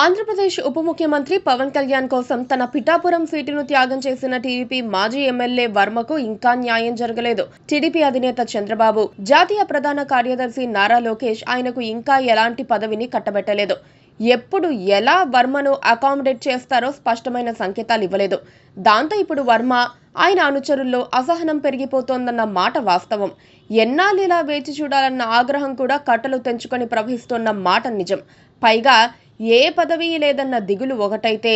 ఆంధ్రప్రదేశ్ ఉప ముఖ్యమంత్రి పవన్ కళ్యాణ్ కోసం తన పిఠాపురం సీటును త్యాగం చేసిన టీడీపీ మాజీ ఎమ్మెల్యే వర్మకు ఇంకా న్యాయం జరగలేదు. టీడీపీ అధినేత చంద్రబాబు, జాతీయ ప్రధాన కార్యదర్శి నారా లోకేష్ ఆయనకు ఇంకా ఎలాంటి పదవిని కట్టబెట్టలేదు. ఎప్పుడు ఎలా వర్మను అకామిడేట్ చేస్తారో స్పష్టమైన సంకేతాలు ఇవ్వలేదు. దాంతో ఇప్పుడు వర్మ, ఆయన అనుచరుల్లో అసహనం పెరిగిపోతోందన్న మాట వాస్తవం. ఎన్నాళ్ళిలా వేచి చూడాలన్న ఆగ్రహం కూడా కట్టలు తెంచుకొని ప్రవహిస్తోన్న మాట నిజం. పైగా ఏ పదవి లేదన్న దిగులు ఒకటైతే,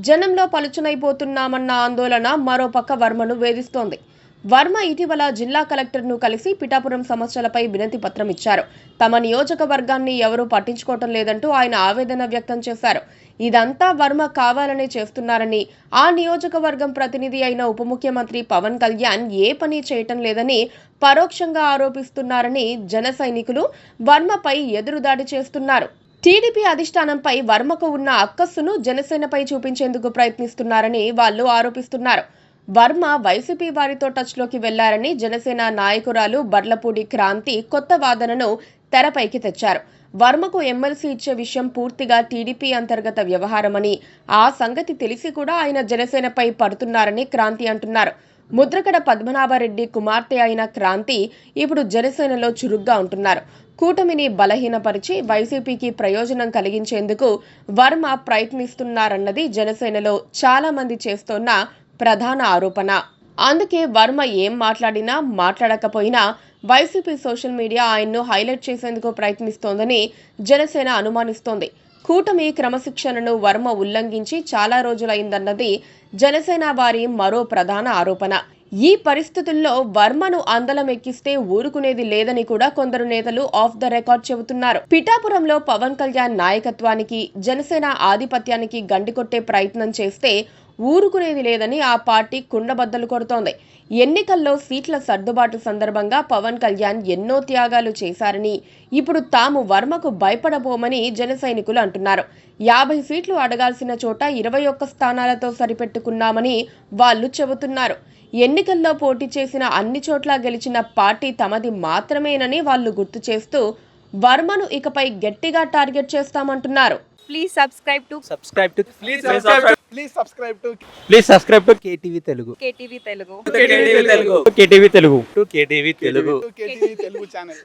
జనంలో పలుచనైపోతున్నామన్న ఆందోళన మరోపక్క వర్మను వేధిస్తోంది. వర్మ ఇటీవల జిల్లా కలెక్టర్ను కలిసి పిఠాపురం సమస్యలపై వినతి పత్రం ఇచ్చారు. తమ నియోజకవర్గాన్ని ఎవరూ పట్టించుకోవటం లేదంటూ ఆయన ఆవేదన వ్యక్తం చేశారు. ఇదంతా వర్మ కావాలనే చేస్తున్నారని, ఆ నియోజకవర్గం ప్రతినిధి అయిన ఉప ముఖ్యమంత్రి పవన్ కళ్యాణ్ ఏ పని చేయటం లేదని పరోక్షంగా ఆరోపిస్తున్నారని జన సైనికులు వర్మపై ఎదురుదాడి చేస్తున్నారు. టీడీపీ అధిష్టానంపై వర్మకు ఉన్న అక్కస్సును జనసేనపై చూపించేందుకు ప్రయత్నిస్తున్నారని వాళ్ళు ఆరోపిస్తున్నారు. వర్మ వైసీపీ వారితో టచ్లోకి వెళ్లారని జనసేన నాయకురాలు బర్లపూడి క్రాంతి కొత్త వాదనను తెరపైకి తెచ్చారు. వర్మకు ఎమ్మెల్సీ ఇచ్చే విషయం పూర్తిగా టీడీపీ అంతర్గత వ్యవహారమని, ఆ సంగతి తెలిసి కూడా ఆయన జనసేనపై పడుతున్నారని క్రాంతి అంటున్నారు. ముద్రగడ పద్మనాభరెడ్డి కుమార్తె అయిన క్రాంతి ఇప్పుడు జనసేనలో చురుగ్గా ఉంటున్నారు. కూటమిని బలహీనపరిచి వైసీపీకి ప్రయోజనం కలిగించేందుకు వర్మ ప్రయత్నిస్తున్నారన్నది జనసేనలో చాలా మంది చేస్తోన్న ప్రధాన ఆరోపణ. అందుకే వర్మ ఏం మాట్లాడినా మాట్లాడకపోయినా వైసీపీ సోషల్ మీడియా ఆయన్ను హైలైట్ చేసేందుకు ప్రయత్నిస్తోందని జనసేన అనుమానిస్తోంది. కూటమి క్రమశిక్షణను వర్మ ఉల్లంఘించి చాలా రోజులైందన్నది జనసేన వారి మరో ప్రధాన ఆరోపణ. ఈ పరిస్థితుల్లో వర్మను అందలం ఎక్కిస్తే ఊరుకునేది లేదని కూడా కొందరు నేతలు ఆఫ్ ద రికార్డ్ చెబుతున్నారు. పిఠాపురంలో పవన్ కళ్యాణ్ నాయకత్వానికి, జనసేన ఆధిపత్యానికి గండికొట్టే ప్రయత్నం చేస్తే ఊరుకునేది లేదని ఆ పార్టీ కుండబద్దలు కొడుతోంది. ఎన్నికల్లో సీట్ల సర్దుబాటు సందర్భంగా పవన్ కళ్యాణ్ ఎన్నో త్యాగాలు చేశారని, ఇప్పుడు తాము వర్మకు భయపడబోమని జన సైనికులు అంటున్నారు. 50 సీట్లు అడగాల్సిన చోట 21 స్థానాలతో సరిపెట్టుకున్నామని వాళ్ళు చెబుతున్నారు. ఎన్నికల్లో పోటీ చేసిన అన్ని చోట్ల గెలిచిన పార్టీ తమది మాత్రమేనని వాళ్ళు గుర్తు చేస్తూ వర్మను ఇకపై గట్టిగా target చేస్తామంటున్నారు. Please subscribe to KTV Telugu. KTV Telugu. KTV Telugu channel.